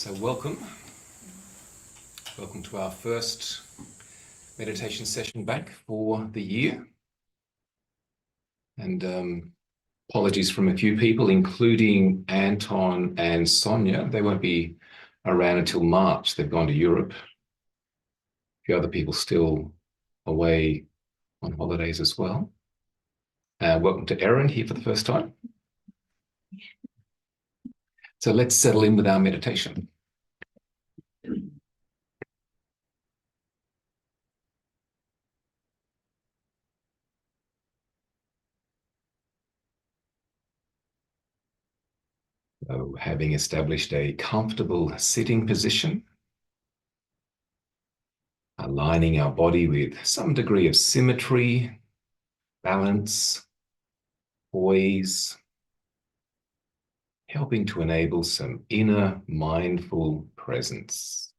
So welcome to our first meditation session back for the year. And apologies from a few people, including Anton and Sonia. They won't be around until March. They've gone to Europe. A few other people still away on holidays as well. Welcome to Erin here for the first time. So let's settle in with our meditation. So having established a comfortable sitting position, aligning our body with some degree of symmetry, balance, poise, helping to enable some inner mindful presence.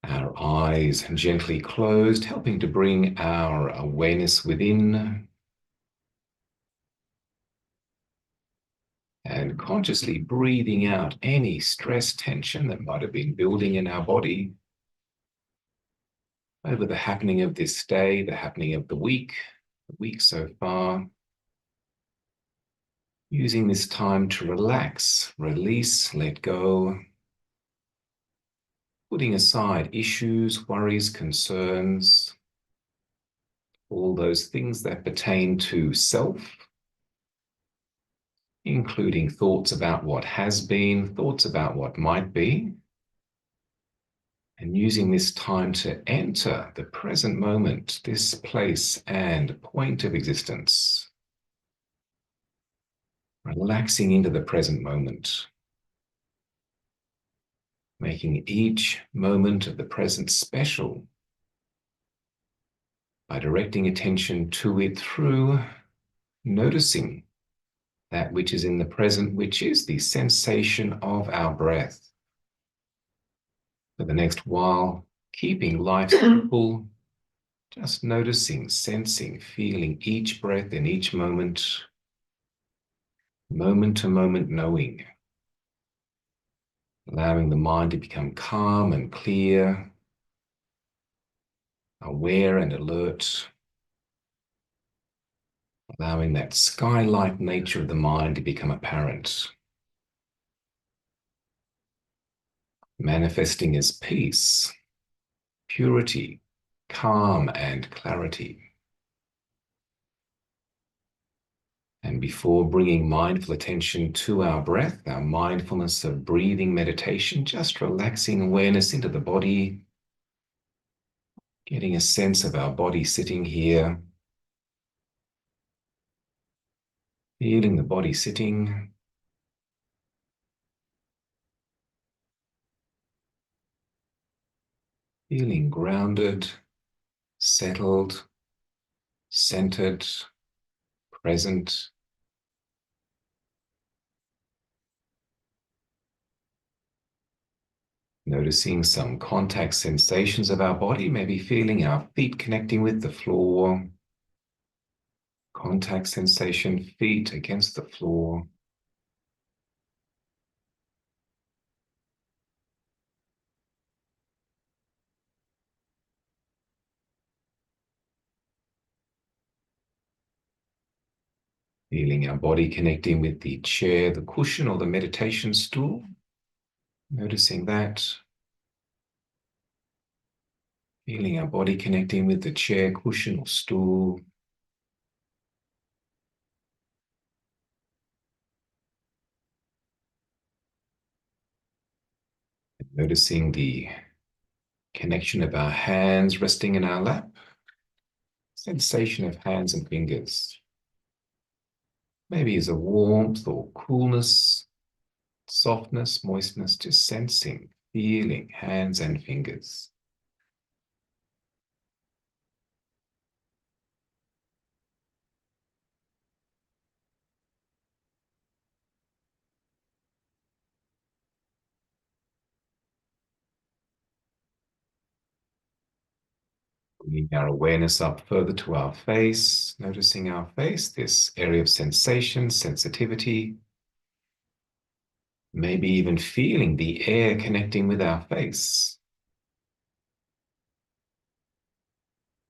Our eyes gently closed, helping to bring our awareness within, and consciously breathing out any stress tension that might have been building in our body over the happening of this day, the happening of the week so far. Using this time to relax, release, let go, putting aside issues, worries, concerns, all those things that pertain to self, including thoughts about what has been, thoughts about what might be, and using this time to enter the present moment, this place and point of existence, relaxing into the present moment, making each moment of the present special by directing attention to it through noticing that which is in the present, which is the sensation of our breath. For the next while, keeping life simple, just noticing, sensing, feeling each breath in each moment, moment to moment knowing, allowing the mind to become calm and clear, aware and alert, allowing that sky-like nature of the mind to become apparent, manifesting as peace, purity, calm, and clarity. And before bringing mindful attention to our breath, our mindfulness of breathing meditation, just relaxing awareness into the body, getting a sense of our body sitting here, feeling the body sitting, feeling grounded, settled, centered, present. Noticing some contact sensations of our body, maybe feeling our feet connecting with the floor, contact sensation, feet against the floor. Feeling our body connecting with the chair, the cushion, or the meditation stool. Noticing that. Feeling our body connecting with the chair, cushion, or stool. Noticing the connection of our hands resting in our lap. Sensation of hands and fingers. Maybe as a warmth or coolness, softness, moistness, just sensing, feeling hands and fingers. Bringing our awareness up further to our face, noticing our face, this area of sensation, sensitivity. Maybe even feeling the air connecting with our face.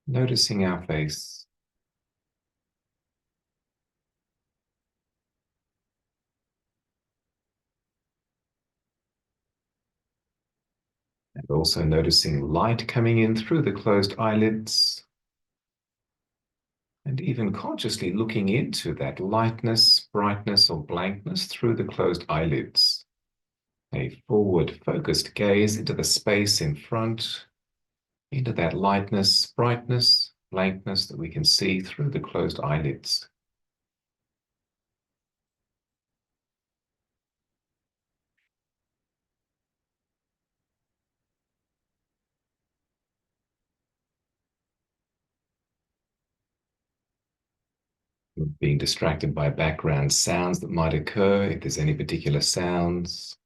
Noticing our face. And also noticing light coming in through the closed eyelids. And even consciously looking into that lightness, brightness, or blankness through the closed eyelids. A forward focused gaze into the space in front, into that lightness, brightness, blankness that we can see through the closed eyelids. Being distracted by background sounds that might occur, if there's any particular sounds.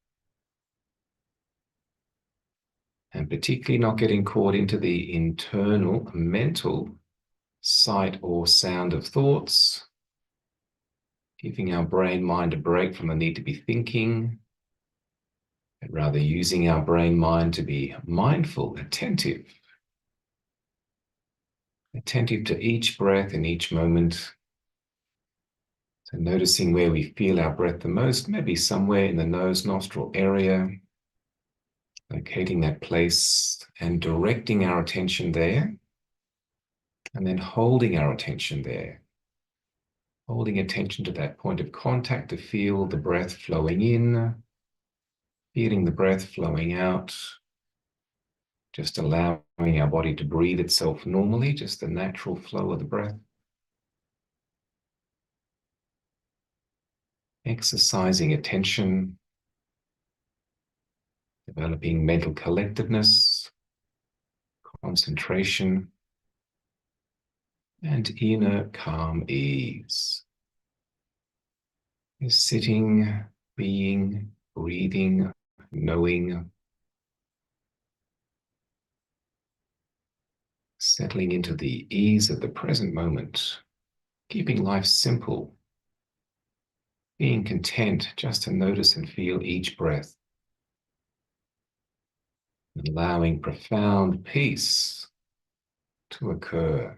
And particularly not getting caught into the internal mental sight or sound of thoughts, giving our brain mind a break from the need to be thinking, but rather using our brain mind to be mindful, attentive to each breath in each moment. So noticing where we feel our breath the most, maybe somewhere in the nose nostril area, locating that place and directing our attention there, and then holding our attention there. Holding attention to that point of contact to feel the breath flowing in, feeling the breath flowing out, just allowing our body to breathe itself normally, just the natural flow of the breath. Exercising attention, developing mental collectedness, concentration, and inner calm ease. Is sitting, being, breathing, knowing, settling into the ease of the present moment, keeping life simple, being content just to notice and feel each breath, allowing profound peace to occur.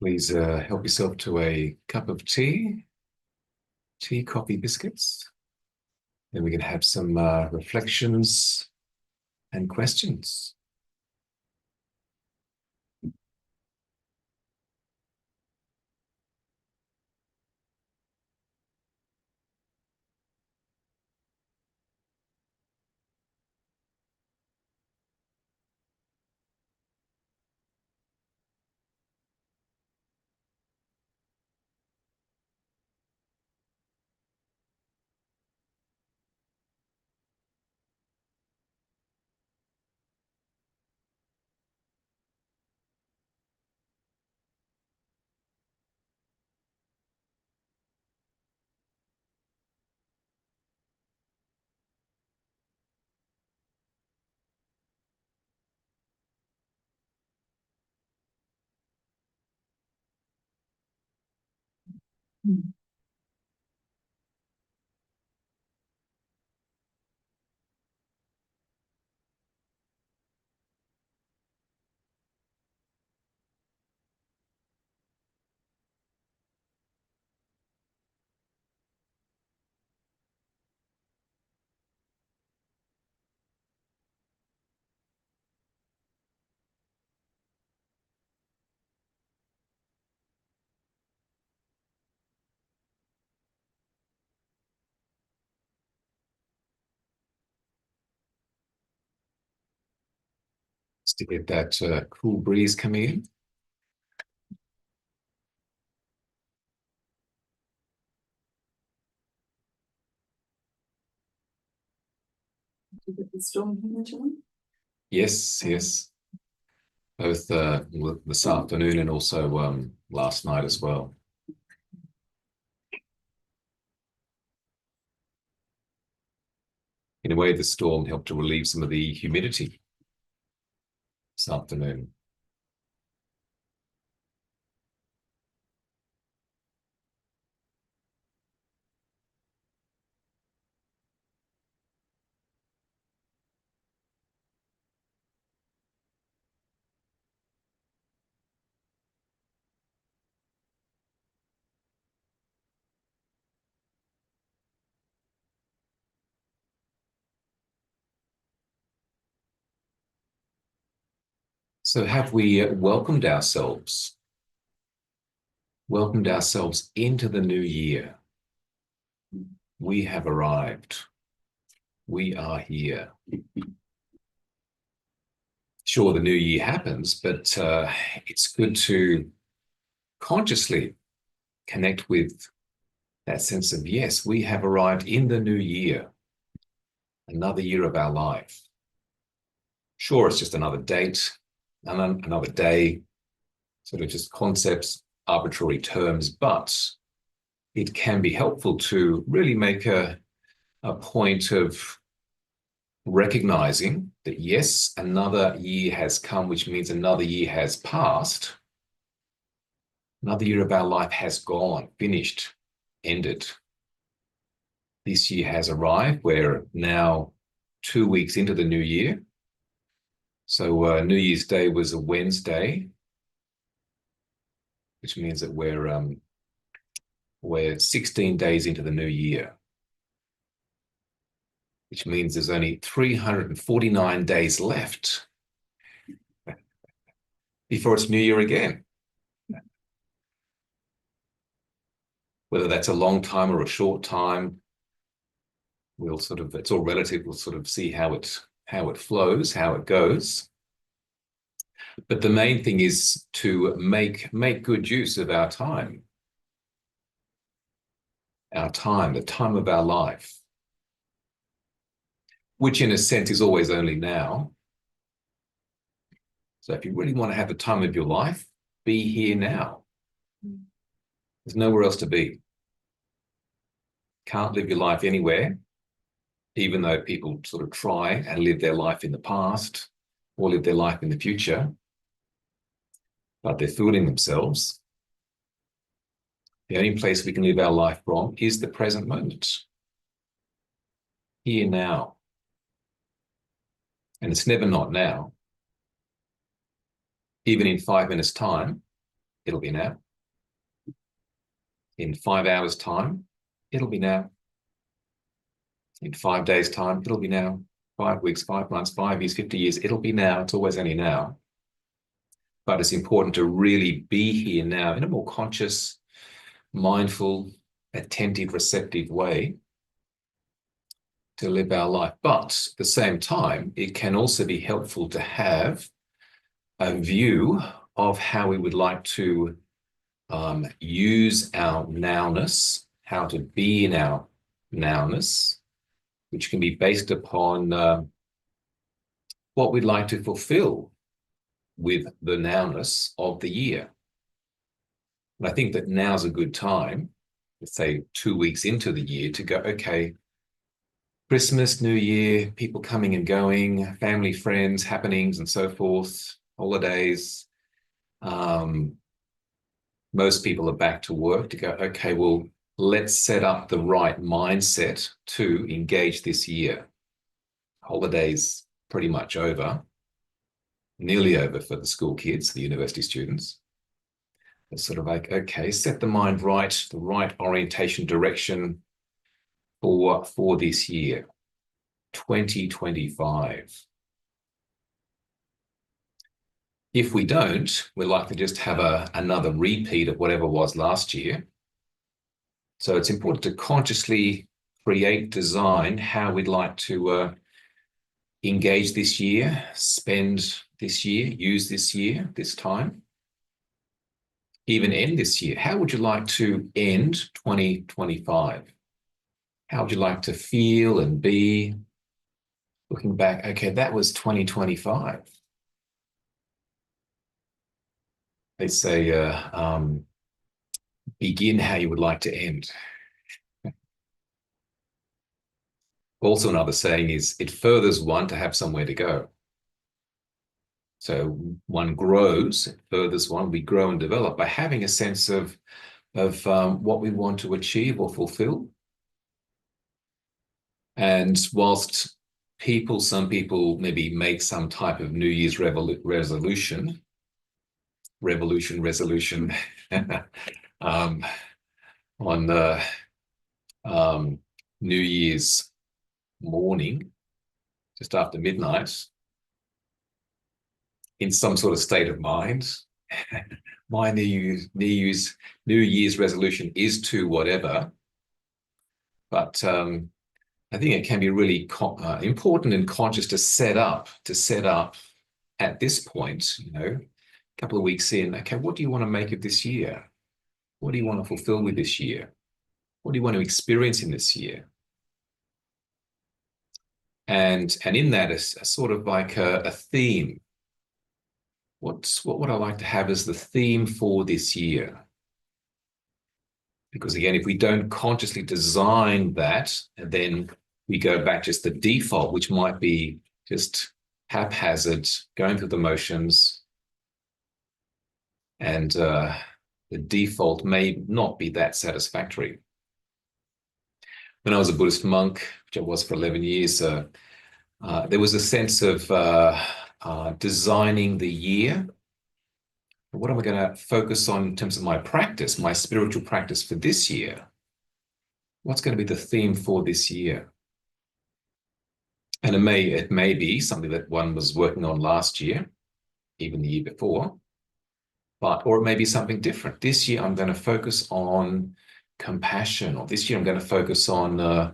Please help yourself to a cup of tea, coffee, biscuits. Then we can have some reflections and questions. Just to get that cool breeze coming in. Did you get the storm image on? Yes, yes. Both this afternoon and also last night as well. In a way, the storm helped to relieve some of the humidity this afternoon. So have we welcomed ourselves? Welcomed ourselves into the new year. We have arrived. We are here. Sure, the new year happens, but it's good to consciously connect with that sense of, yes, we have arrived in the new year, another year of our life. Sure, it's just another date, another day, sort of just concepts, arbitrary terms, but it can be helpful to really make a point of recognizing that, yes, another year has come, which means another year has passed. Another year of our life has gone, finished, ended. This year has arrived. We're now 2 weeks into the new year. So New Year's Day was a Wednesday, which means that we're 16 days into the new year, which means there's only 349 days left before it's New Year again. Whether that's a long time or a short time, it's all relative. We'll sort of see how it flows, how it goes. But the main thing is to make good use of our time. Our time, the time of our life, which in a sense is always only now. So if you really want to have the time of your life, be here now. There's nowhere else to be. Can't live your life anywhere, even though people sort of try and live their life in the past or live their life in the future, but they're fooling themselves. The only place we can live our life from is the present moment. Here now. And it's never not now. Even in 5 minutes' time, it'll be now. In 5 hours' time, it'll be now. In 5 days' time, it'll be now. 5 weeks, 5 months, 5 years, 50 years, it'll be now. It's always only now. But it's important to really be here now in a more conscious, mindful, attentive, receptive way to live our life. But at the same time, it can also be helpful to have a view of how we would like to use our nowness, how to be in our nowness, which can be based upon what we'd like to fulfill with the nowness of the year. And I think that now's a good time, let's say 2 weeks into the year, to go, okay, Christmas, New Year, people coming and going, family, friends, happenings, and so forth, holidays. Most people are back to work, to go, okay, well, let's set up the right mindset to engage this year. Holidays pretty much over, nearly over for the school kids, the university students. It's sort of like, okay, set the mind right, the right orientation, direction for this year, 2025. If we don't, we're likely to just have another repeat of whatever was last year. So it's important to consciously create, design how we'd like to engage this year, spend this year, use this year, this time, even end this year. How would you like to end 2025? How would you like to feel and be looking back? Okay, that was 2025. They say, begin how you would like to end. Also, another saying is, it furthers one to have somewhere to go. So one grows, it furthers one, we grow and develop by having a sense of what we want to achieve or fulfill. And whilst some people maybe make some type of New Year's resolution, on the New Year's morning, just after midnight, in some sort of state of mind. My New Year's resolution is to whatever. But I think it can be really important and conscious to set up at this point, a couple of weeks in, okay, what do you want to make of this year? What do you want to fulfill with this year? What do you want to experience in this year? And in that is a sort of like a theme. What would I like to have as the theme for this year? Because again, if we don't consciously design that, and then we go back just the default, which might be just haphazard, going through the motions, and the default may not be that satisfactory. When I was a Buddhist monk, which I was for 11 years, there was a sense of designing the year. What am I going to focus on in terms of my practice, my spiritual practice for this year? What's going to be the theme for this year? And it may be something that one was working on last year, even the year before, or it may be something different. This year, I'm going to focus on compassion, or this year, I'm going to focus on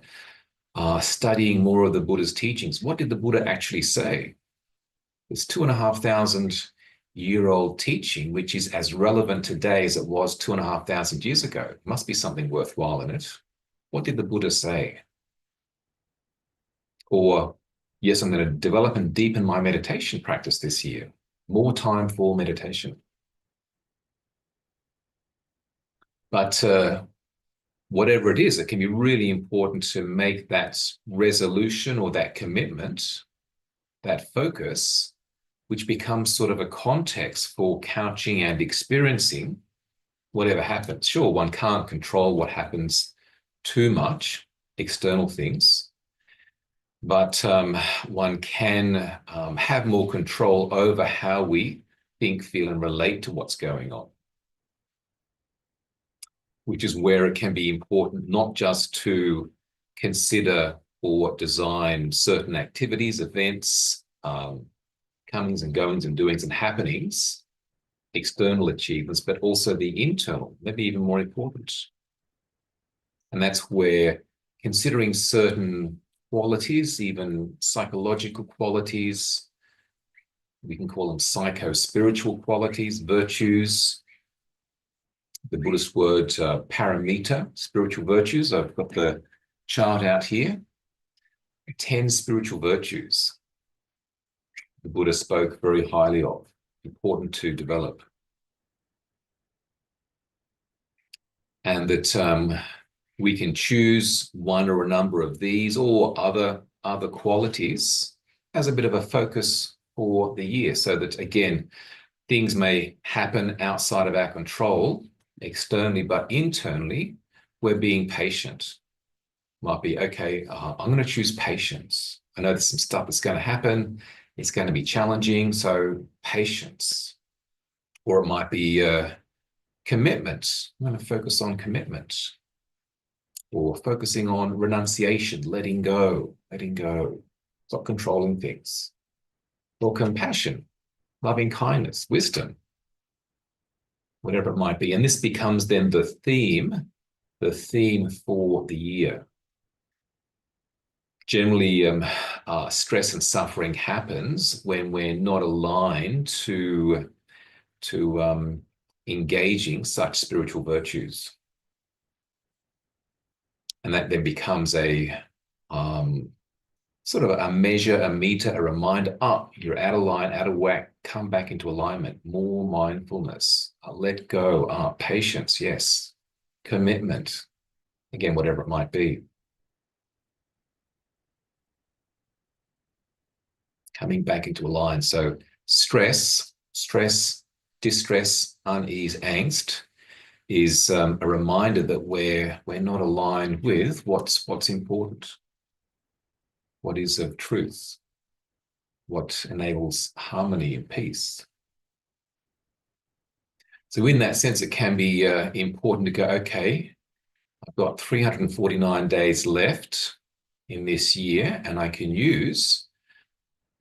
studying more of the Buddha's teachings. What did the Buddha actually say? It's 2,500-year-old teaching, which is as relevant today as it was 2,500 years ago. It must be something worthwhile in it. What did the Buddha say? Or, yes, I'm going to develop and deepen my meditation practice this year. More time for meditation. But whatever it is, it can be really important to make that resolution or that commitment, that focus, which becomes sort of a context for couching and experiencing whatever happens. Sure, one can't control what happens too much, external things, but one can have more control over how we think, feel, and relate to what's going on. which is where it can be important not just to consider or design certain activities, events, comings and goings and doings and happenings, external achievements, but also the internal, maybe even more important. And that's where considering certain qualities, even psychological qualities, we can call them psycho-spiritual qualities, virtues. The Buddhist word paramita, spiritual virtues. I've got the chart out here. 10 spiritual virtues the Buddha spoke very highly of, important to develop. And that we can choose one or a number of these or other qualities as a bit of a focus for the year, so that, again, things may happen outside of our control externally, but internally, we're being patient. Might be, okay, I'm going to choose patience. I know there's some stuff that's going to happen. It's going to be challenging, so patience. Or it might be commitment. I'm going to focus on commitment. Or focusing on renunciation, letting go, stop controlling things. Or compassion, loving kindness, wisdom, whatever it might be. And this becomes then the theme for the year. Generally, stress and suffering happens when we're not aligned to engaging such spiritual virtues. And that then becomes a sort of a measure, a meter, a reminder, you're out of line, out of whack, come back into alignment, more mindfulness, let go, patience, yes, commitment, again, whatever it might be. Coming back into a line. So stress, distress, unease, angst is a reminder that we're not aligned with what's important, what is of truth, what enables harmony and peace. So in that sense, it can be important to go, okay, I've got 349 days left in this year, and I can use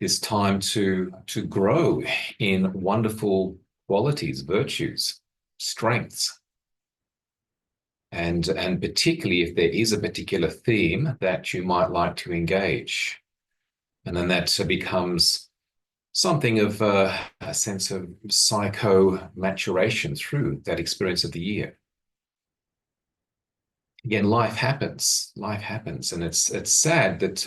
this time to grow in wonderful qualities, virtues, strengths. And particularly if there is a particular theme that you might like to engage. And then that becomes something of a sense of psycho-maturation through that experience of the year. Again, life happens, and it's sad that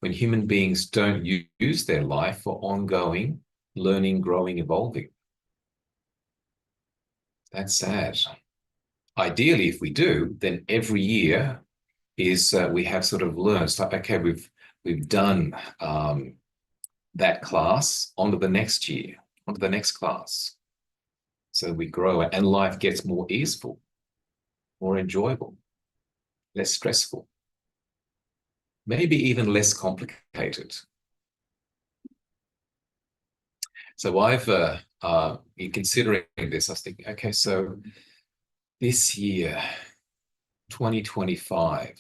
when human beings don't use their life for ongoing learning, growing, evolving. That's sad. Ideally, if we do, then every year is we have sort of learned. It's like, okay, we've done that class, on to the next year, on to the next class. So we grow, and life gets more easeful, more enjoyable, less stressful, maybe even less complicated. So I've, in considering this, I was thinking, okay, so this year, 2025,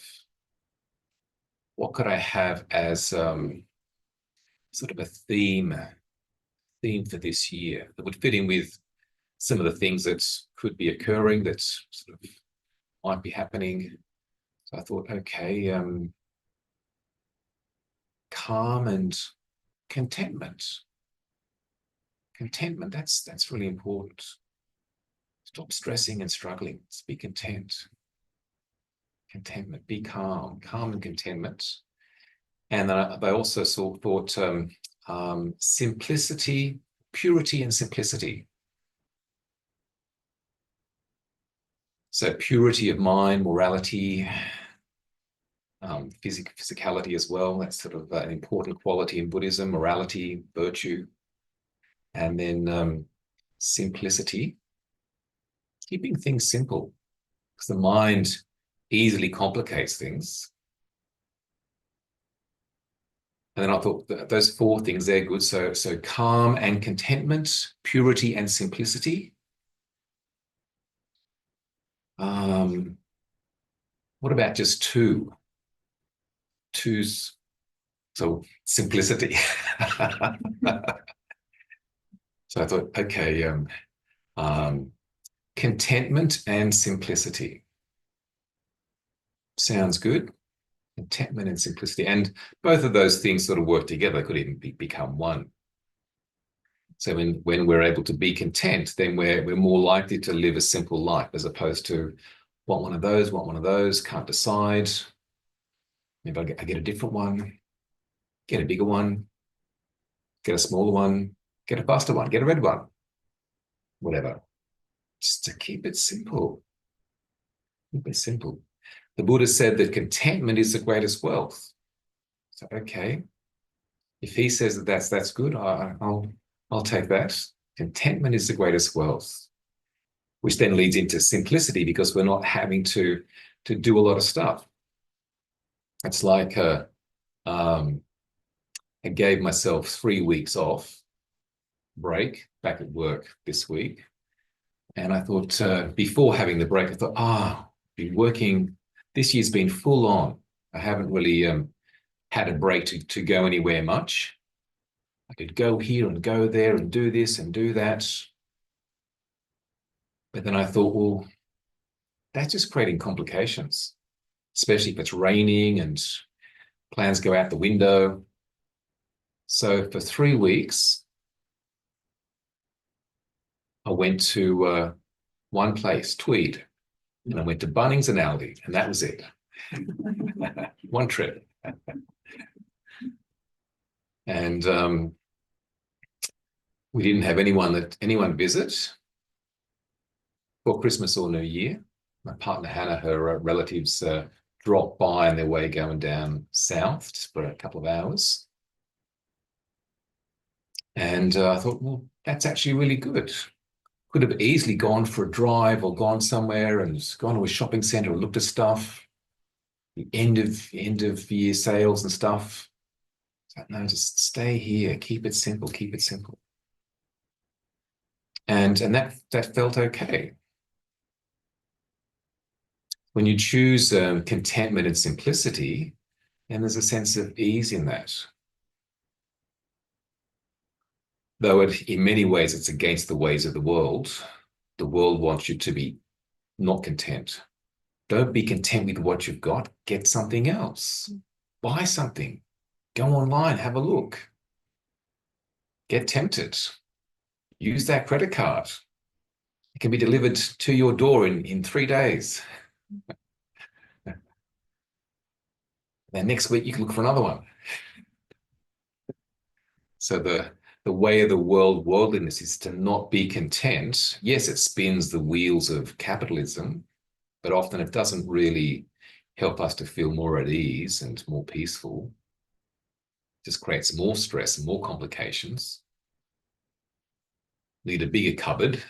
what could I have as sort of a theme for this year that would fit in with some of the things that could be occurring, that sort of might be happening. So I thought, okay, calm and contentment. Contentment, that's really important. Stop stressing and struggling. Just be content. Contentment, be calm and contentment. And then I also thought simplicity, purity and simplicity. So purity of mind, morality, physicality as well. That's sort of an important quality in Buddhism, morality, virtue. And then simplicity, keeping things simple, because the mind easily complicates things. And then I thought that those four things, they're good. So calm and contentment, purity and simplicity. What about just two? Two's so simplicity. So I thought, okay, contentment and simplicity. Sounds good. Contentment and simplicity. And both of those things sort of work together, could even become one. So when we're able to be content, then we're more likely to live a simple life as opposed to want one of those, can't decide. Maybe I get a different one, get a bigger one, get a smaller one, get a faster one, get a red one, whatever. Just to keep it simple. Keep it simple. The Buddha said that contentment is the greatest wealth. So, okay, if he says that that's good, I'll take that. Contentment is the greatest wealth, which then leads into simplicity because we're not having to do a lot of stuff. It's like I gave myself 3 weeks off break back at work this week, and I thought before having the break, I thought, been working. This year's been full on. I haven't really had a break to go anywhere much. I could go here and go there and do this and do that. But then I thought, well, that's just creating complications, especially if it's raining and plans go out the window. So for 3 weeks, I went to one place, Tweed, and I went to Bunnings and Aldi, and that was it. One trip. And we didn't have anyone visit for Christmas or New Year. My partner Hannah, her relatives dropped by on their way going down south just for a couple of hours. And I thought, well, that's actually really good. Could have easily gone for a drive or gone somewhere and gone to a shopping centre and looked at stuff, the end of year sales and stuff. So, no, just stay here, keep it simple, keep it simple. And that felt okay. When you choose contentment and simplicity, then there's a sense of ease in that. Though in many ways it's against the ways of the world. The world wants you to be not content. Don't be content with what you've got. Get something else. Buy something. Go online, have a look. Get tempted. Use that credit card. It can be delivered to your door in 3 days. Then next week you can look for another one. So the way of the worldliness is to not be content. Yes, it spins the wheels of capitalism, but often it doesn't really help us to feel more at ease and more peaceful. It just creates more stress and more complications. Need a bigger cupboard,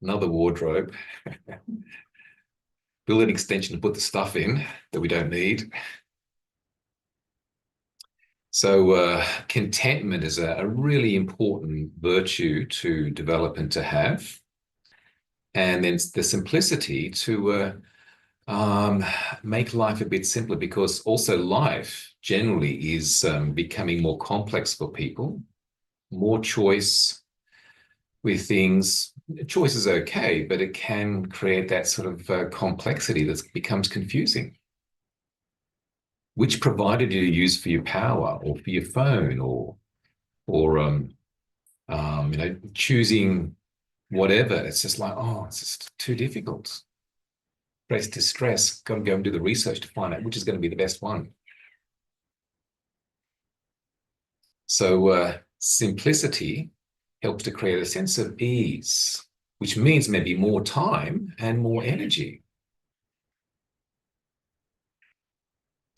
another wardrobe, build an extension to put the stuff in that we don't need. So contentment is a really important virtue to develop and to have. And then the simplicity to make life a bit simpler, because also life generally is becoming more complex for people, more choice with things. Choice is okay, but it can create that sort of complexity that becomes confusing. Which provider do you use for your power or for your phone or choosing whatever? It's just like, it's just too difficult. Creates distress. Got to go and do the research to find out which is going to be the best one. So simplicity helps to create a sense of ease, which means maybe more time and more energy.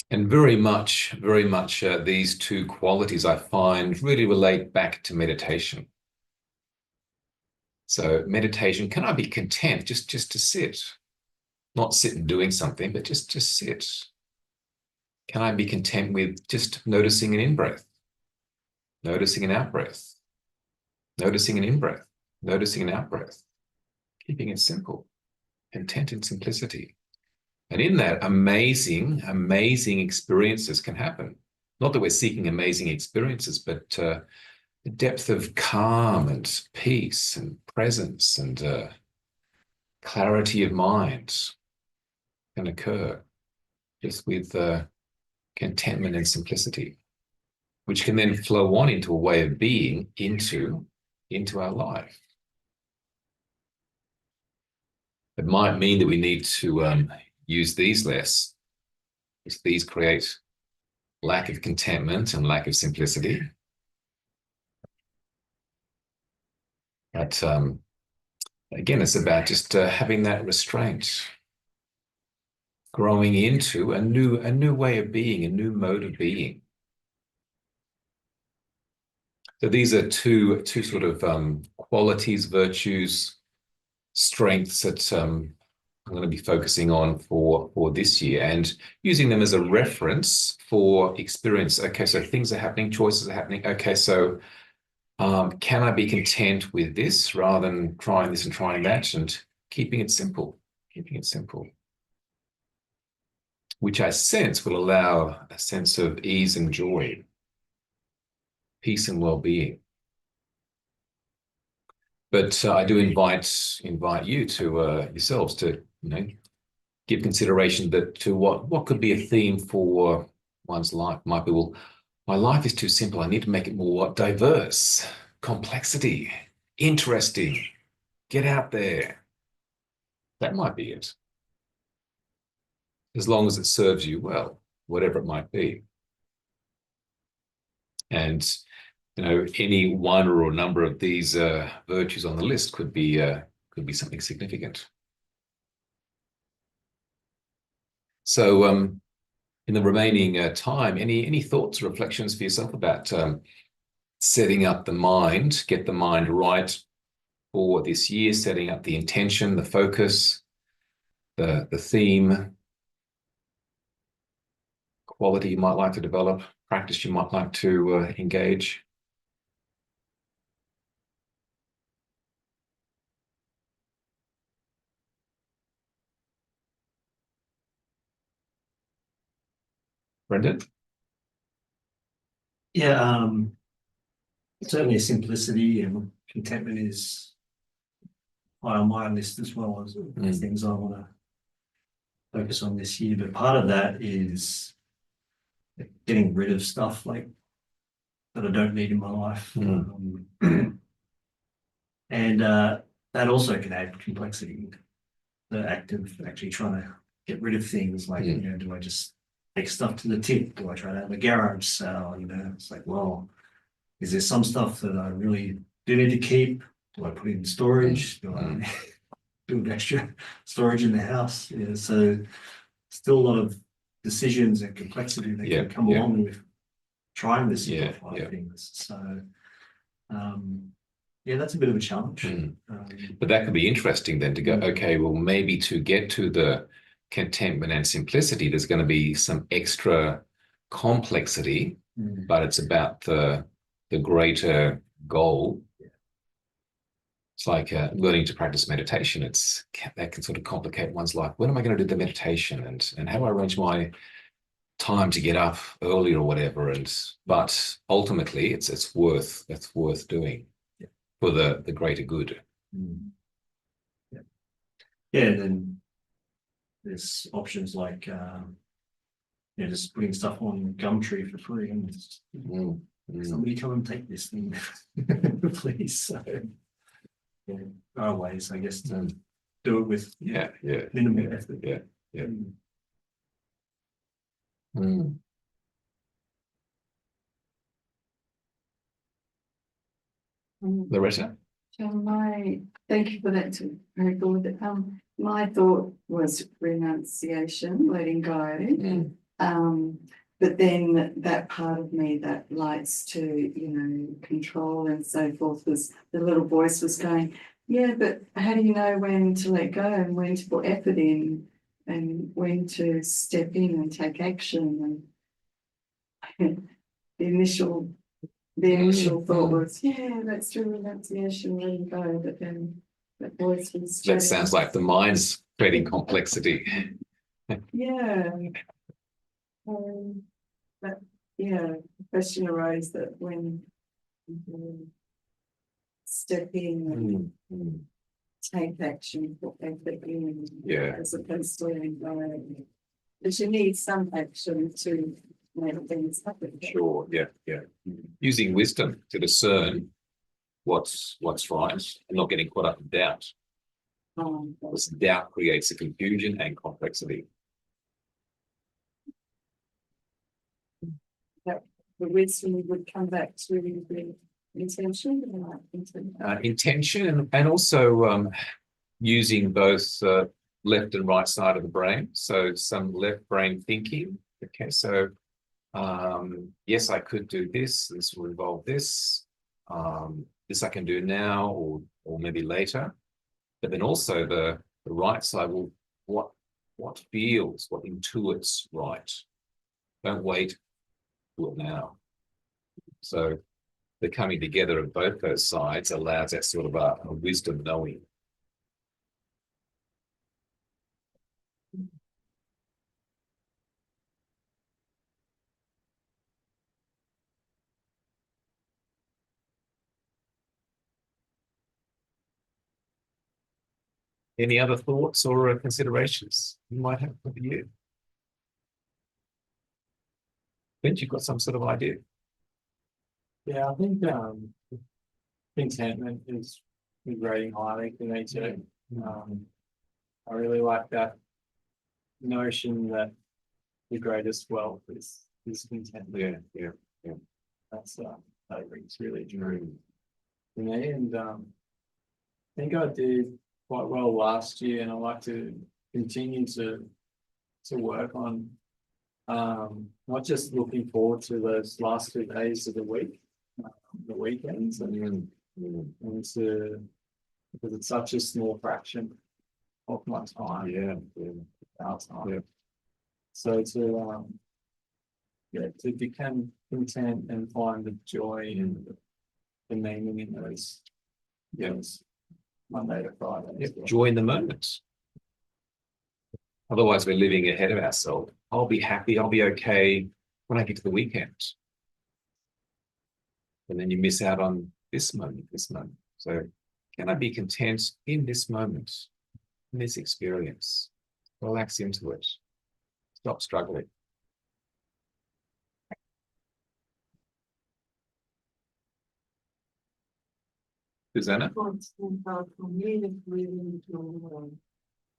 And very much, these two qualities I find really relate back to meditation. So meditation, can I be content just to sit? Not sit and doing something, but just sit. Can I be content with just noticing an in-breath, noticing an out-breath, noticing an in-breath, noticing an out-breath, keeping it simple. content and simplicity. And in that, amazing, amazing experiences can happen. Not that we're seeking amazing experiences, but the depth of calm and peace and presence and clarity of mind can occur just with contentment and simplicity, which can then flow on into a way of being into our life. It might mean that we need to use these less, because these create lack of contentment and lack of simplicity. But again, it's about just having that restraint, growing into a new way of being, a new mode of being. So these are two sort of qualities, virtues, strengths that I'm going to be focusing on for this year and using them as a reference for experience. Okay, so things are happening, choices are happening. Okay, so can I be content with this rather than trying this and trying that, and keeping it simple, which I sense will allow a sense of ease and joy, peace and well-being. But I do invite you to yourselves to give consideration to what could be a theme for one's life. Might be, well, my life is too simple. I need to make it more diverse, complexity, interesting. Get out there. That might be it. As long as it serves you well, whatever it might be. And any one or a number of these virtues on the list could be something significant. So in the remaining time, any thoughts or reflections for yourself about setting up the mind, get the mind right for this year, setting up the intention, the focus, the theme, quality you might like to develop, practice you might like to engage? Brendan? Yeah, certainly simplicity and contentment is high on my list as well as things I want to focus on this year. But part of that is getting rid of stuff like that I don't need in my life. And that also can add complexity. The act of actually trying to get rid of things like, do I just take stuff to the tip? Do I try to have a garage sale? It's like, well, is there some stuff that I really do need to keep? Do I put it in storage? Do I build extra storage in the house? So still a lot of decisions and complexity that can come along with trying to simplify things. So that's a bit of a challenge. But that could be interesting then to go, okay, well, maybe to get to the contentment and simplicity, there's going to be some extra complexity, but it's about the greater goal. It's like learning to practice meditation. That can sort of complicate one's life. When am I going to do the meditation, and how do I arrange my time to get up early or whatever? But ultimately, it's worth doing for the greater good. And then there's options like just putting stuff on Gumtree for free and somebody come and take this thing, please. So there are ways, I guess, to do it with minimal effort. Loretta? Thank you for that. Very good. My thought was renunciation, letting go. But then that part of me that likes to, control and so forth was the little voice was going, yeah, but how do you know when to let go and when to put effort in and when to step in and take action? And the initial thought was, let's do renunciation, letting go, but then that voice was. That sounds like the mind's creating complexity. Yeah. But, yeah, the question arose that when you step in and Mm, mm. take action for everything. Yeah. As opposed to environment. But you need some action to make things happen. Sure, yeah, yeah. Using wisdom to discern what's right and not getting caught up in doubt. Because doubt creates a confusion and complexity. The wisdom would come back to the intention. Intention and also using both left and right side of the brain. So some left brain thinking. Okay, so yes, I could do this. This will involve this. This I can do now or maybe later. But then also the right side will what feels, what intuits right. Don't wait, do it now. So the coming together of both those sides allows that sort of a wisdom knowing. Any other thoughts or considerations you might have for you? Ben, you've got some sort of idea? Yeah, I think contentment is rating highly for me too. I really like that notion that the greatest wealth is contentment. Yeah. That rings really true for me. And I think I did quite well last year, and I like to continue to work on not just looking forward to those last 2 days of the week, the weekends, and to, because it's such a small fraction of my time. Our time. Yeah. So to become content and find the joy and the meaning in those Monday to Friday. Yeah. Joy in the moment. Otherwise, we're living ahead of ourselves. I'll be happy, I'll be okay when I get to the weekend. And then you miss out on this moment. So can I be content in this moment, in this experience? Relax into it. Stop struggling. Susanna? Constant out for me is really to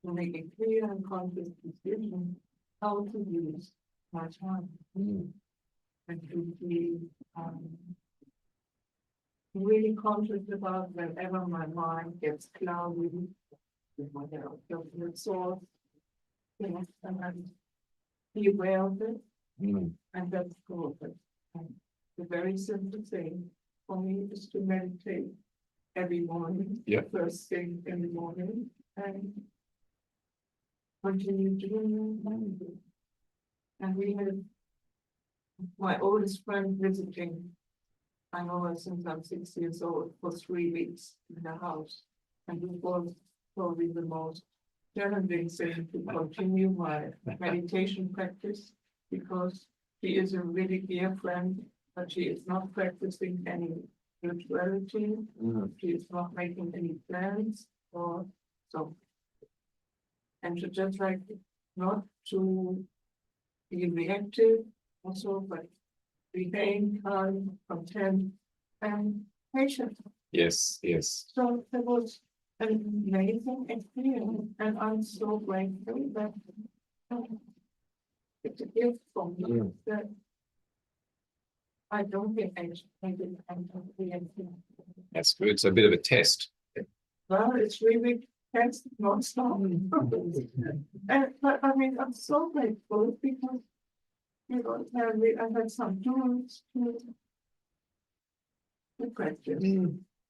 make a clear and conscious decision how to use my time. And to be really conscious about whenever my mind gets cloudy, whatever the source, and be aware of it, and that's good. And the very simple thing for me is to meditate every morning, first thing in the morning, and continue doing it. And we had my oldest friend visiting. I know her since I'm 6 years old for 3 weeks in the house, and it was probably the most challenging thing to continue my meditation practice, because she is a really dear friend, but she is not practicing any spirituality. She is not making any plans or so. And to just like not to be reactive also, but remain calm, content, and patient. Yes. So that was an amazing experience, and I'm so grateful that it's a gift from me that I don't get educated and don't be anything. That's good. So a bit of a test. Well, it's really that's not stop. But I mean, I'm so grateful because I had some tools to practice.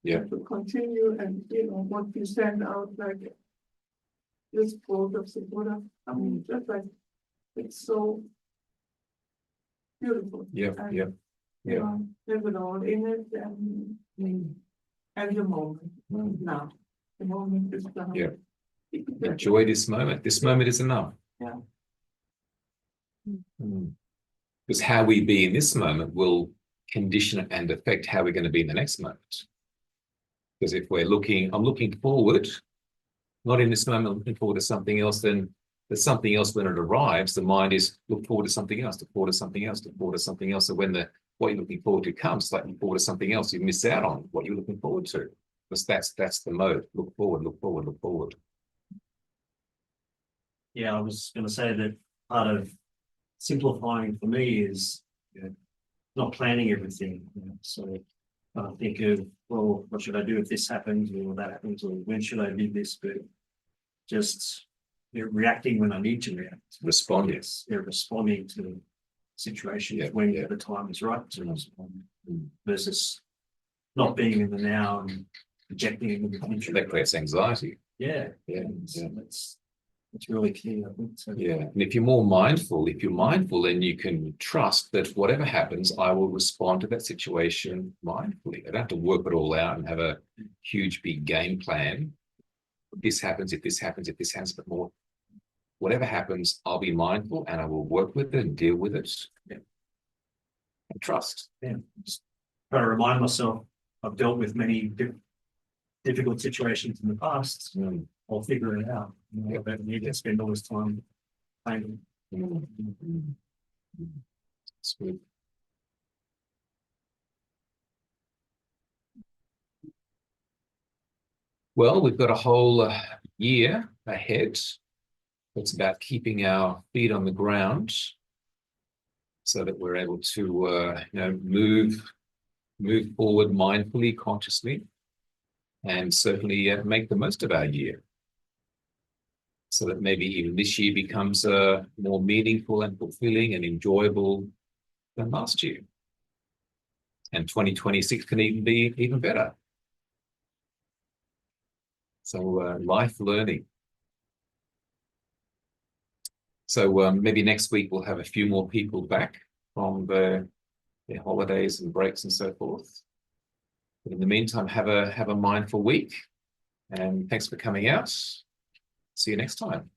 To continue and what you send out like this quote of the Buddha. I mean, just like it's so beautiful. Live it all in it and the moment now. The moment is done. Enjoy this moment. This moment is enough. Yeah. Because how we be in this moment will condition and affect how we're going to be in the next moment. Because if we're looking, I'm looking forward, not in this moment, I'm looking forward to something else, then there's something else when it arrives. The mind is look forward to something else, look forward to something else, look forward to something else. So when what you're looking forward to comes, like look forward to something else, you miss out on what you're looking forward to. Because that's the mode. Look forward, look forward, look forward. Yeah, I was going to say that part of simplifying for me is not planning everything. So I think of, well, what should I do if this happens or that happens, or when should I do this? But just reacting when I need to react. Responding. Yes, responding to situations Yeah, when yeah. the time is right to respond, Mm. versus not being in the now and projecting into the future. That creates anxiety. Yeah, Yeah, so yeah. that's really key, I think. So Yeah. And if you're mindful, then you can trust that whatever happens, I will respond to that situation mindfully. I don't have to work it all out and have a huge big game plan. This happens, if this happens, if this happens, but more. Whatever happens, I'll be mindful and I will work with it and deal with it. Yeah. And trust. yeah, just try to remind myself I've dealt with many difficult situations in the past. Mm. I'll figure it out. I don't need to spend all this time planning. That's good. Well, we've got a whole year ahead. It's about keeping our feet on the ground so that we're able to move forward mindfully, consciously, and certainly make the most of our year. So that maybe even this year becomes more meaningful and fulfilling and enjoyable than last year. And 2026 can even be even better. So life learning. So maybe next week we'll have a few more people back from their holidays and breaks and so forth. But in the meantime, have a mindful week. And thanks for coming out. See you next time.